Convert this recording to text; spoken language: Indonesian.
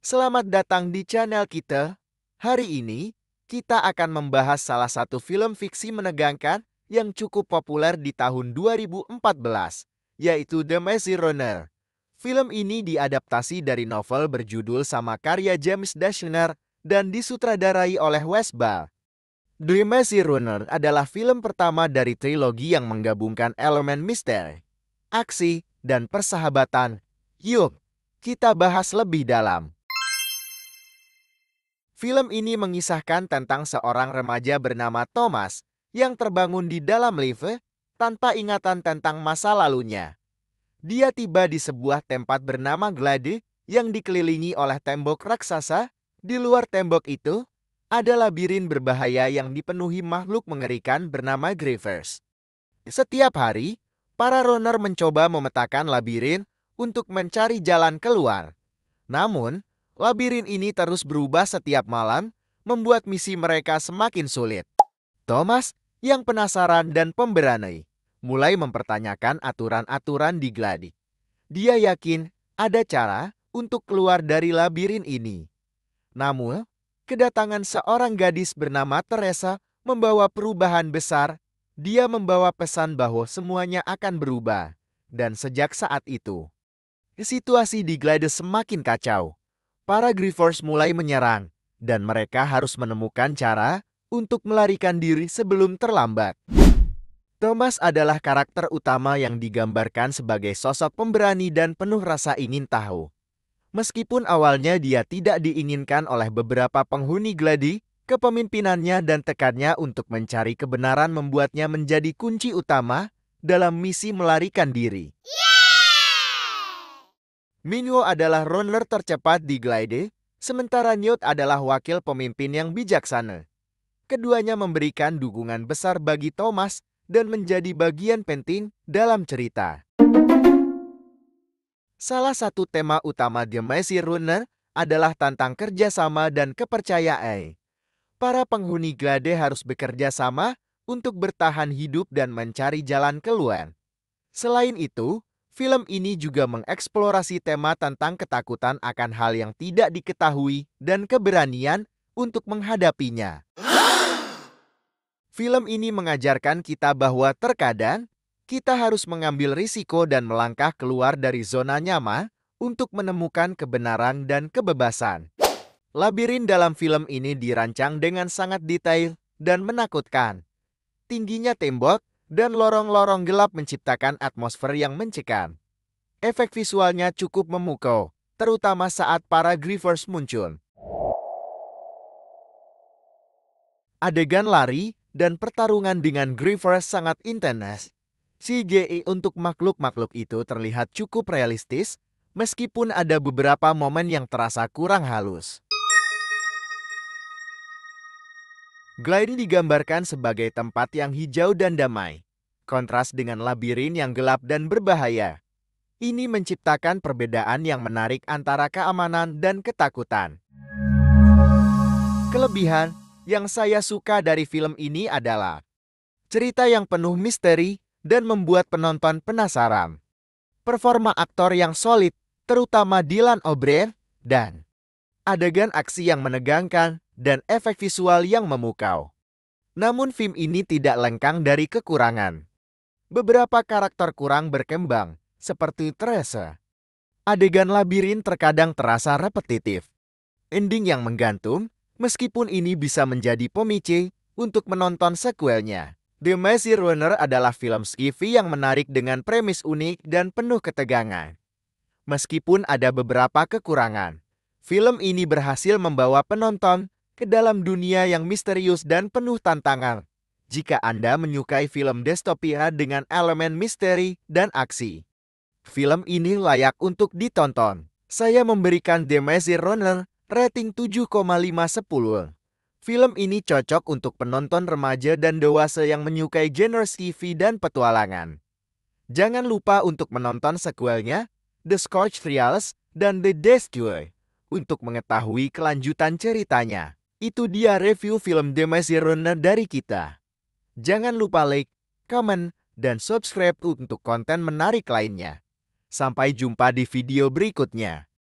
Selamat datang di channel kita. Hari ini, kita akan membahas salah satu film fiksi menegangkan yang cukup populer di tahun 2014, yaitu The Maze Runner. Film ini diadaptasi dari novel berjudul sama karya James Dashner dan disutradarai oleh Wes Ball. The Maze Runner adalah film pertama dari trilogi yang menggabungkan elemen misteri, aksi, dan persahabatan. Yuk, kita bahas lebih dalam. Film ini mengisahkan tentang seorang remaja bernama Thomas yang terbangun di dalam lift tanpa ingatan tentang masa lalunya. Dia tiba di sebuah tempat bernama Glade yang dikelilingi oleh tembok raksasa. Di luar tembok itu, ada labirin berbahaya yang dipenuhi makhluk mengerikan bernama Grievers. Setiap hari, para runner mencoba memetakan labirin untuk mencari jalan keluar. Namun, labirin ini terus berubah setiap malam, membuat misi mereka semakin sulit. Thomas, yang penasaran dan pemberani, mulai mempertanyakan aturan-aturan di Gladi. Dia yakin ada cara untuk keluar dari labirin ini. Namun, kedatangan seorang gadis bernama Teresa membawa perubahan besar. Dia membawa pesan bahwa semuanya akan berubah. Dan sejak saat itu, situasi di Glade semakin kacau. Para Grievers mulai menyerang, dan mereka harus menemukan cara untuk melarikan diri sebelum terlambat. Thomas adalah karakter utama yang digambarkan sebagai sosok pemberani dan penuh rasa ingin tahu. Meskipun awalnya dia tidak diinginkan oleh beberapa penghuni Gladi, kepemimpinannya dan tekannya untuk mencari kebenaran membuatnya menjadi kunci utama dalam misi melarikan diri. Minwo adalah runner tercepat di Glide, sementara Newt adalah wakil pemimpin yang bijaksana. Keduanya memberikan dukungan besar bagi Thomas dan menjadi bagian penting dalam cerita. Salah satu tema utama The Maze Runner adalah tentang kerjasama dan kepercayaan. Para penghuni Glade harus bekerja sama untuk bertahan hidup dan mencari jalan keluar. Selain itu, film ini juga mengeksplorasi tema tentang ketakutan akan hal yang tidak diketahui dan keberanian untuk menghadapinya. Film ini mengajarkan kita bahwa terkadang kita harus mengambil risiko dan melangkah keluar dari zona nyaman untuk menemukan kebenaran dan kebebasan. Labirin dalam film ini dirancang dengan sangat detail dan menakutkan. Tingginya tembok dan lorong-lorong gelap menciptakan atmosfer yang mencekam. Efek visualnya cukup memukau, terutama saat para Grievers muncul. Adegan lari dan pertarungan dengan Grievers sangat intens. CGI untuk makhluk-makhluk itu terlihat cukup realistis, meskipun ada beberapa momen yang terasa kurang halus. Glide digambarkan sebagai tempat yang hijau dan damai, kontras dengan labirin yang gelap dan berbahaya. Ini menciptakan perbedaan yang menarik antara keamanan dan ketakutan. Kelebihan yang saya suka dari film ini adalah cerita yang penuh misteri dan membuat penonton penasaran. Performa aktor yang solid, terutama Dylan O'Brien, dan adegan aksi yang menegangkan dan efek visual yang memukau. Namun film ini tidak lengkang dari kekurangan. Beberapa karakter kurang berkembang, seperti Teresa. Adegan labirin terkadang terasa repetitif. Ending yang menggantung, meskipun ini bisa menjadi pemicu untuk menonton sequelnya. The Maze Runner adalah film sci-fi yang menarik dengan premis unik dan penuh ketegangan. Meskipun ada beberapa kekurangan, film ini berhasil membawa penonton ke dalam dunia yang misterius dan penuh tantangan. Jika Anda menyukai film distopia dengan elemen misteri dan aksi, film ini layak untuk ditonton. Saya memberikan The Maze Runner rating 7,5/10. Film ini cocok untuk penonton remaja dan dewasa yang menyukai genre sci-fi dan petualangan. Jangan lupa untuk menonton sequelnya, The Scorched Trials dan The Destroy, untuk mengetahui kelanjutan ceritanya. Itu dia review film The Maze Runner dari kita. Jangan lupa like, comment, dan subscribe untuk konten menarik lainnya. Sampai jumpa di video berikutnya.